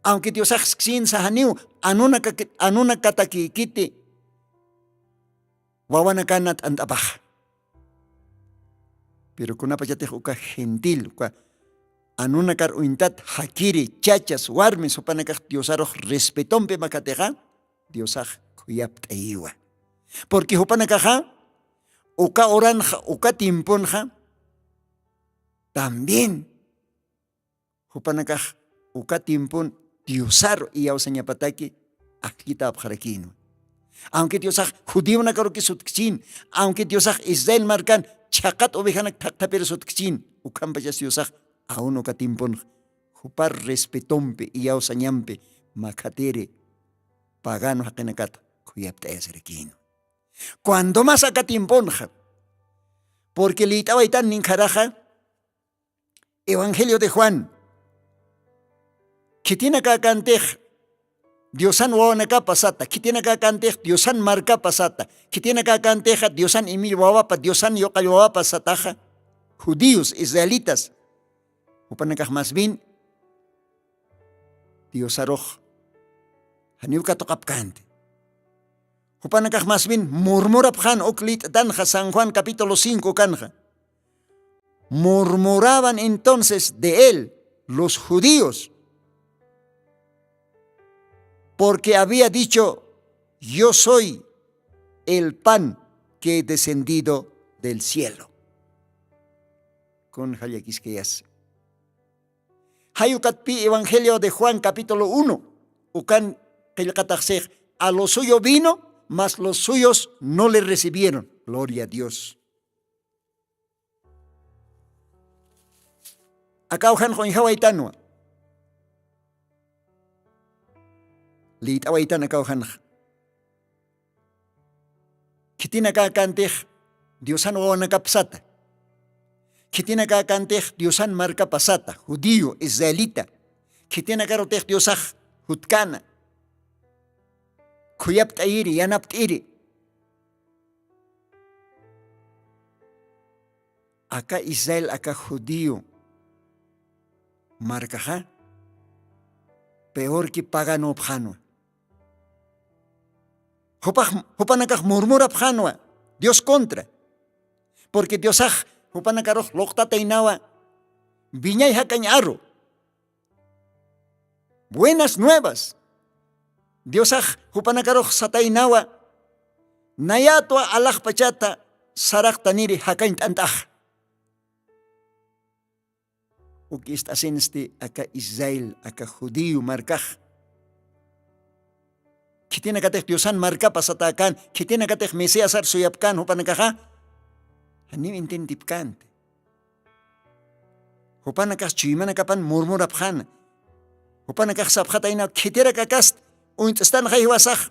Aunque Dios sin sahaniu anuna katakikiti wawana kanat antapaj. Pero kuna pachate uka gentil uka anuna kar uintat hakiri chachas warmis upanakaj Dios aroj respetompe makateja Diosaj kuyap taiwa. Porque upanakaja uka oranja uka timponja también upanakaj uka timpon Diosar y ausañapataki akita abjarakino. Aunque Diosaj judío nakaroki sutkchin, aunque Diosaj Israel marcan chakat ovejanak taktaper sutkchin, ukampayas Diosaj aún okatimpon jupar respetompe y ausañampe makatere pagano hakenakat kuyapta eserekino. Cuando más akatimponja, porque litawaitan ninkaraja Evangelio de Juan. Kitina ka kantej Diosan wawana ka pasata, kitina ka kantej Diosan marka pasata, kitina ka kanteja Diosan imil wawapa, Diosan yokal wawapa pasataja, judíos, israelitas, upanakaj más bien, Diosaroj, haniuka tokapkante. Upanakaj más bien, murmurapjan oklit danja, San Juan capítulo 5 kanja. Murmuraban entonces de él los judíos, porque había dicho, yo soy el pan que he descendido del cielo. Con Hayakiskeyas. Hayukatpi Evangelio de Juan capítulo 1. Ukan Kelkataxej, a lo suyo vino, mas los suyos no le recibieron. Gloria a Dios. Acá ujan con Hawaitanua. Lit awaitan acá ujan. Kitina ka kantej Diosan wana kapsata. Kitina ka kantej Diosan marka pasata. Judío, israelita. Kitina ka rotej Diosaj hutkana. Kuyapt iri, yanapt iri. Acá Israel, acá judío. Marcaja. Peor que pagano pjano. Hupanakaj murmura pjanoa. Dios contra. Porque Diosaj hupanakaroh lokta teinawa. Viñay hakañaro. Buenas nuevas. Diosaj hupanakaroh satainawa. Nayatwa alaj pachata sarak taniri hakañ tantaj. Ukist asenste aka Israel, aka judío marcaj. kitina katej Diosan marka pasatakan, kitina katej Mesías arsuyapkan hupanakaja, hanim intentipkante. Hupanakas chuimanakapan murmurapjan, hupanakas sapjataina kitera kakast, uintstan jaiwasaj.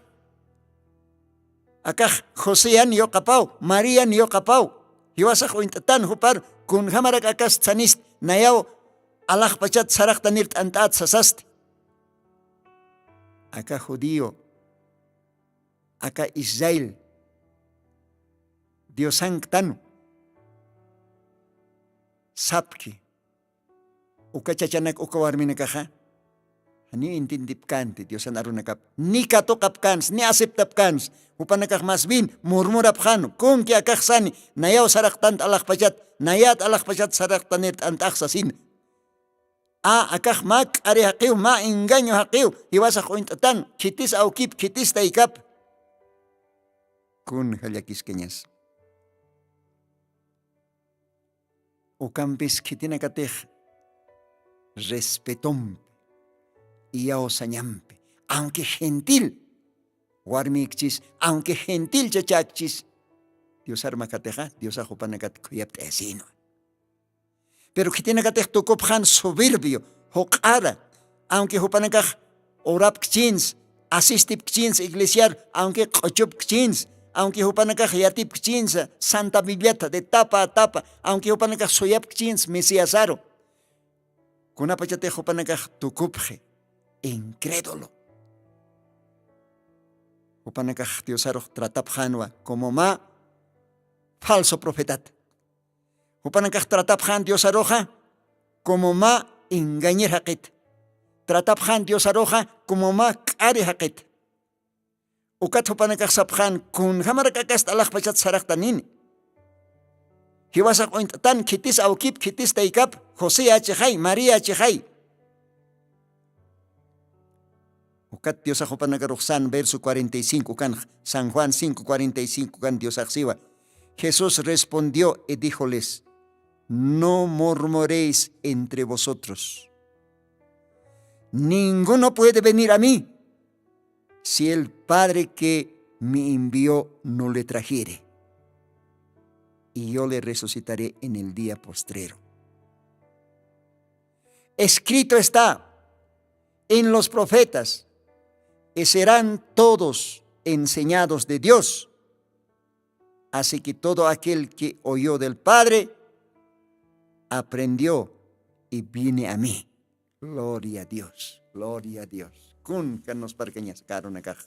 Akaj Josean yo kapau, Marian yo kapau, hiwasaj uintatan hupar, kun hamarak akas tsanist, nayaw alaj pachat saraj tanirt antaat sasasti. Acá judío, acá Israel, Dios sanctano, sapki, uka chachanak uka warminakaja, ani intindipkante Dios anarunakap, ni katokapkans, ni aceptapkans, upanakaj mas bin, murmurapjano, kung ki akaj sani, nayaw saraktant alaj pachat, nayat alaj pachat saraktanert antak sasin. Akaj mak ari haqiw, ma engaño haqiw, hiwasaj uintatan, kitis aukip, kitis taikap. Kun halyakis kenyas. Ukampis kitina katej respetompe, iyao sañampe, aunque gentil, warmikchis, aunque gentil chachakchis, Dios arma kateja, Dios ajupanakat kuyapte asino. Pero que tiene que tener tu copjan soberbio, hocara, aunque hupanakaj orap kchins, asistip kchins iglesiar, aunque kochup kchins, aunque hupanakaj yatip kchins, Santa Bibliata de tapa a tapa, aunque hupanakaj soyap kchins, mesiasaro. Kunapachate hupanakaj tu cupje, incrédulo. Hupanakaj diosaro tratapjanwa, como ma falso profetat. Hupanakaj tratapjan Dios aroja como ma engañer haket. Tratapjan Dios aroja como ma kare haket. Ukat hupanakaj sapjan kun hamarakakast alaj pachat saraktanin. Hiwasak ointatan kitis aukip kitis taikap José achejay, María achejay. Ukat Dios ajupanakaruxan verso 45 kan San Juan 5:45 kan Dios axiva. Jesús respondió y díjoles: no murmuréis entre vosotros. Ninguno puede venir a mí si el Padre que me envió no le trajere. Y yo le resucitaré en el día postrero. Escrito está en los profetas, y serán todos enseñados de Dios. Así que todo aquel que oyó del Padre aprendió y viene a mí. Gloria a Dios, gloria a Dios. Kun kan nos parqueñas karuna kaj.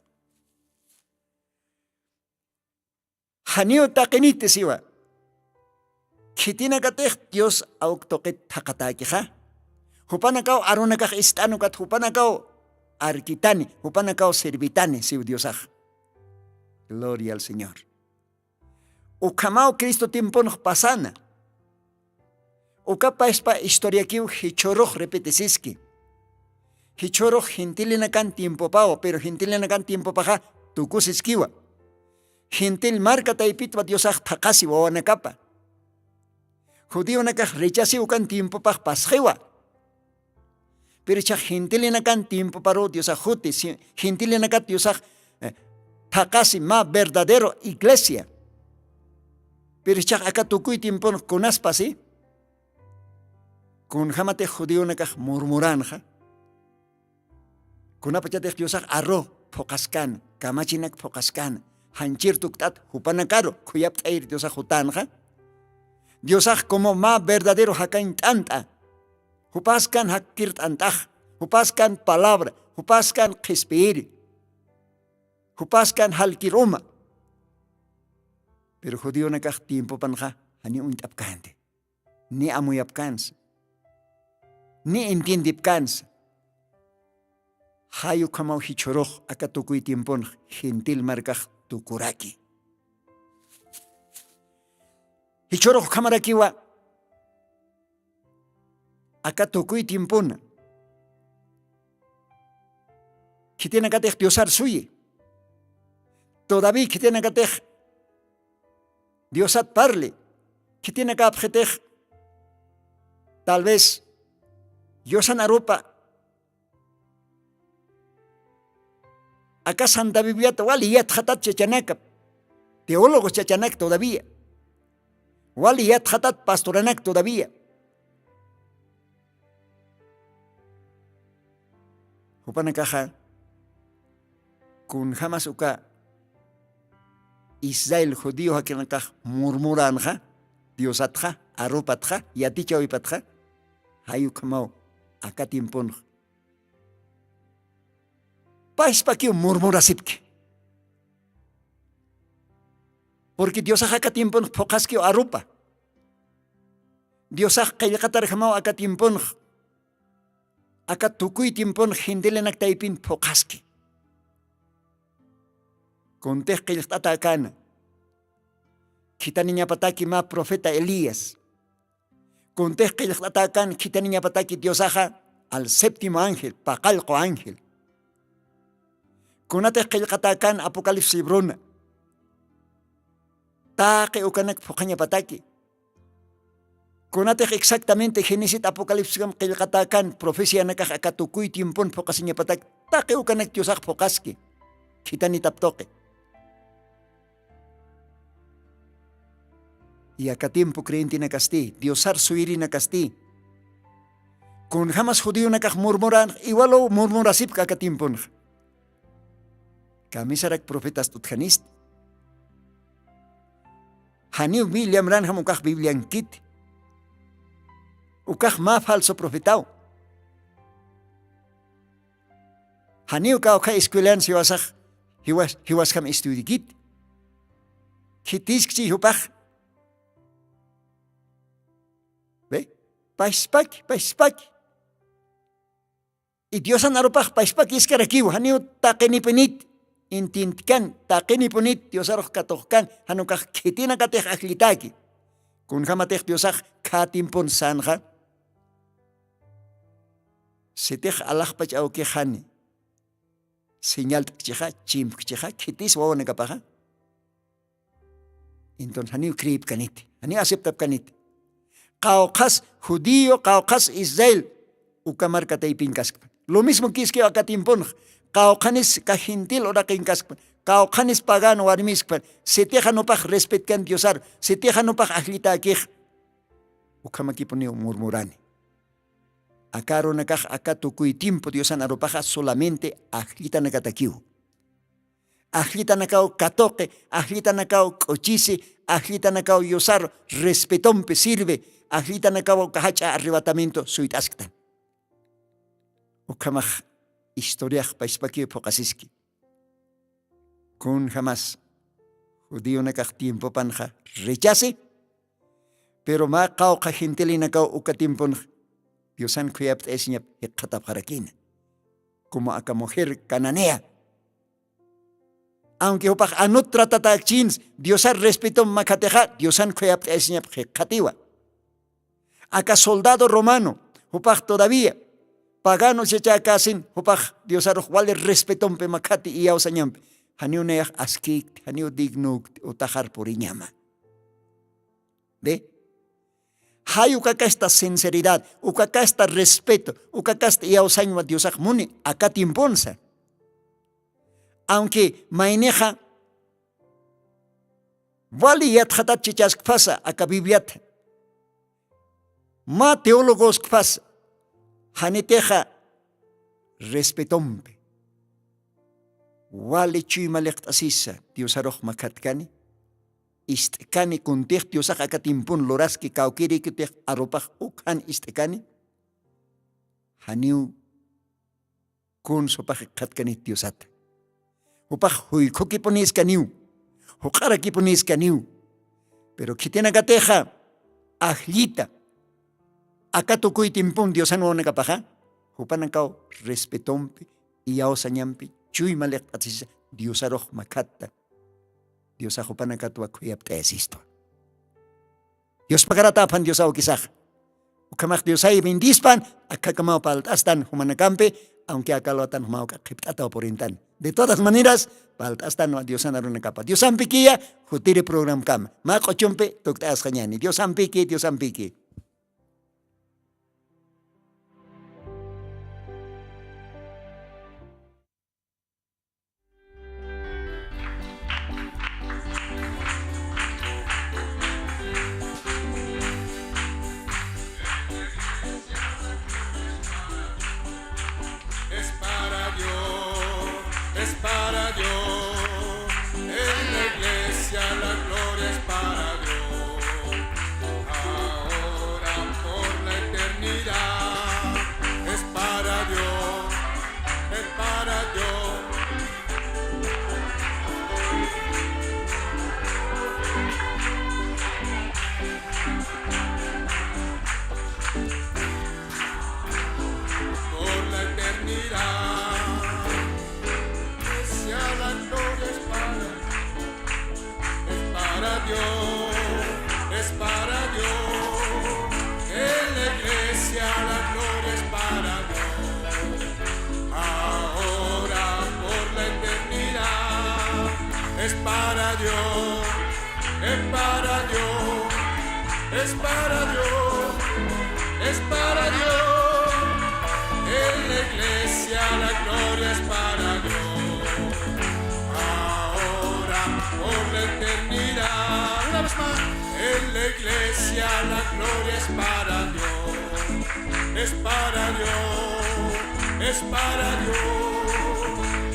Hanio taqinite siwa. Kitina katej Dios auktoket taqatakiha. Hupanakaw arunakaj istano kat hupanakaw arkitani, hupanakaw servitani siw Diosaj. Gloria al Señor. Ukamao Cristo tiempo nos pasana. Ukapa espa historia kiu hichoroj repetesiski. Hichoroj gentilina kan tiempo pao, pero gentilina kan tiempo paja tukusiskiwa. Gentil marca taipitwa Diosaj takasi wawanakapa. Judío nakaj rechasi ukan tiempo paj pasjewa. Pero cha gentilina kan tiempo paro Diosaj juti, gentilina kan Diosaj takasi ma verdadero iglesia. Pero cha acá tukuy tiempo kunaspa si. Kun hamate judío nakaj murmuranja. Kunapachate Diosaj arro pokaskan, kamachinak pokaskan, hanchir tuktat hupanakaro, kuyap tair Diosaj hutanja. Diosaj como ma verdadero hakain tanta. Hupaskan hakirt antaj, hupaskan palabra, hupaskan kispiri, hupaskan halkiruma. Pero judío nakaj tiempo panja, hani untapkante, ni amuyapkans. Ni entiendipkans. Hayu kamau hichoroj akatukuy tiempon gentil markaj tukuraki. Hichoroj kamarakiwa akatukuy tiempona. Kitina katej Diosar suye. Todavía kitina katej Diosat parle. Kitina kapjetej tal vez Diosan arupa Acá Santa Biblia wali yat khatat chachanaca. Teólogos chachanac todavía. Wali yat khatat pastoranac todavía. Hupana caja kun jamás uka Israel judío hakinakaj murmuranja Diosatja arupatja yaticha oipatja hayukamao acá tiempon paispa que murmurasipke porque Dios acá tiempon pocasque arupa Dios qillqatar jamao acá tiempon acá tukuy tiempon hindelenak taipin pocasque Contej qillqata kana kitaniña pataki ma profeta Elías Contej qillqata kan kitaniña pataki Diosaja al séptimo ángel paqalqo ángel Kunate qillqata kan Apocalipsis bruna taqi ukanak fuqaña pataki Kunate exactamente Génesis Apocalipsis qillqata kan profecía nakaj aka tukuy tiempon fuqasiña pataki taqi ukanak Diosaj fuqaski kitani taptoqe Y acá tiempo creyente na casti, Diosar suiri na casti. Con jamás judío na kaj murmuran, igual o murmurasip acá tiempo. Kamisarak profetas tutjanist. Haniu William Branham ukaj Biblian kit. Ukaj ma falso profetao. Haniu ka ukaj escuelan siwasaj, hiwas kam estudi kit. Kitisk si hupaj. Paispak. Y Dios anaropaj paispak iskarakiw haniu taqinipunit intintkan taqinipunit Dios aroj katojkan hanukaj kitina katej aklitaki kun hamatej Diosaj katimpon sanja setej alajpach auke hani señal tchiha chimpchiha kitis wawana kapaja entonces haniu krip kanit haniu aceptap kanit Kaukas judío, kaukas Israel, ukamarka taipinkaskpan. Lo mismo que es que acá tiempon, kaukanis ka gentil ora kinkaskpan, kaukanis pagano warmiskpan, se teja no paj respetkan Diosar, se teja no paj ahlita akij, ukamakiponi murmurani. Acá ronakaj acá tukuy tiempo Diosan aropaja solamente ahlita nakatakiu. Ahlita nakao katoque, ahlita nakao cochise, ahlita nakao yosar, respetompe sirve, ahlita nakao kahacha arrebatamiento suitasktan. Ukamaj historiaj paispaki pokasiski. Kun jamás judío nakaj tiempo panja rechace, pero ma kao kajinteli nakao uka tiempon Diosan kuyapt esiñap hekatap harakin. Como acá mujer cananea. Aunque opaj anut tratata chins, Diosan respeto makateja, Diosan kuyapt esiñap hekatiwa. Acá soldado romano, opaj todavía, pagano chechacasin, opaj Diosar wale respeto pe makati y ausañampe. Haniu neach askik, haniu dignuk, utajar por iñama. ¿Ve? Hay ukaka esta sinceridad, ukaka esta respeto, ukaka esta yausañwa Diosaj muni, acá timponsa. Aunque maineja, wali yatjatat chichas pasa acá bibliat. Ma teólogos pasa, haniteja respetompe. Wali chuymalekt asisa, Diosaroj makatkani. Istekani kuntej Diosaj acá timpun loraski kaukiri kitej aropaj ukhan istekani. Haniu kun sopaj katkani Diosat. Upaj huikoki ponis kaniu. Hukaraki ponis kaniu. Pero kitena gateja ahlita. Acá tukuy timpun Diosano nekapaja. Hupanakao respetompe y aosañampi chuy malek atisa Diosaroj makatta. Dios ajupanakatua kuyapta esisto. Dios pagaratapan Dios aukisaj. Ukamak Dios ay bindispan, akakamao paltastan humanakampe, aunque akaloatan humao kakiptata porintan. De todas maneras, paltastan no Dios anarunakapa. Dios ampikia, jutire program kam. Mak ochumpe, tuktas kanyani. Dios ampiki, Dios ampiki. para Dios, en la iglesia la gloria es para Dios, ahora por la eternidad, es para Dios, es para Dios. Por la eternidad, sea la gloria es para Dios, es para Dios, en la iglesia la gloria es para Dios, ahora por la eternidad, es para Dios, es para Dios, es para Dios, es para Dios. En la iglesia la gloria es para Dios, ahora por la eternidad. Una vez más, en la iglesia la gloria es para Dios, es para Dios, es para Dios.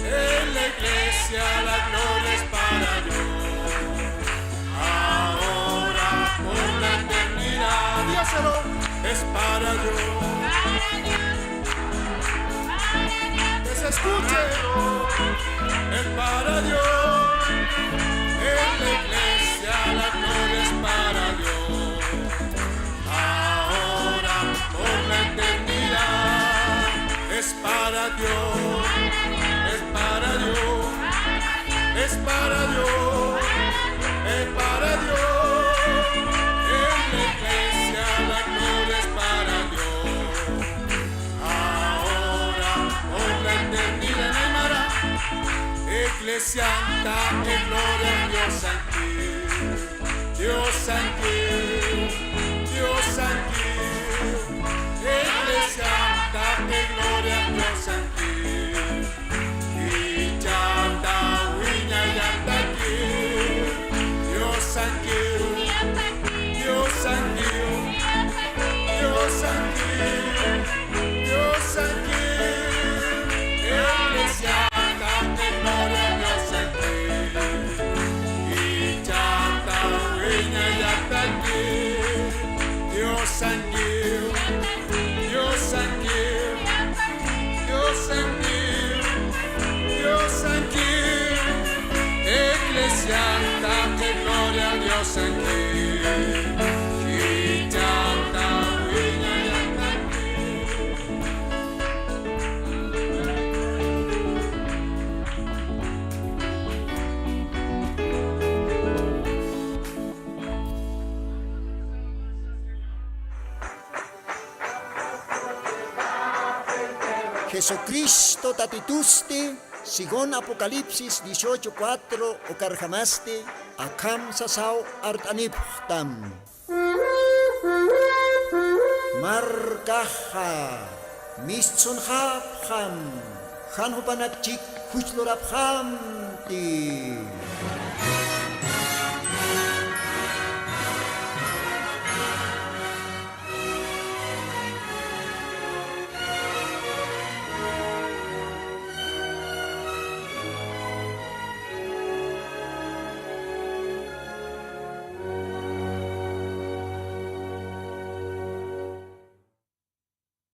En la iglesia la gloria es para Dios, ahora por la eternidad. Dígaselo, es para Dios. Se escuche, es para Dios, en la iglesia la gloria es para Dios, ahora por la eternidad, es para Dios, es para Dios, es para Dios, es para Dios, en la iglesia la gloria es para Dios, por la eternidad en Aymara, Iglesia Santa, que gloria a Dios aquí, Dios aquí, Dios aquí, Iglesia Santa, que gloria a Dios aquí, y Yanta, Wiña, Yanta aquí, Dios aquí, Dios aquí, Dios aquí, Dios aquí. Iglesia, cante gloria a Dios aquí, y chanta, viña y hasta aquí, Dios aquí, Dios aquí, Dios aquí, Dios aquí, Iglesia, cante gloria a Dios aquí, y chanta, viña y hasta aquí. Jesucristo tatituste, según Apocalipsis 18:4, okarjamaste, akam sasao artaniptam. Markaha, misunhapham, hanhupanakchik huchloraphamti.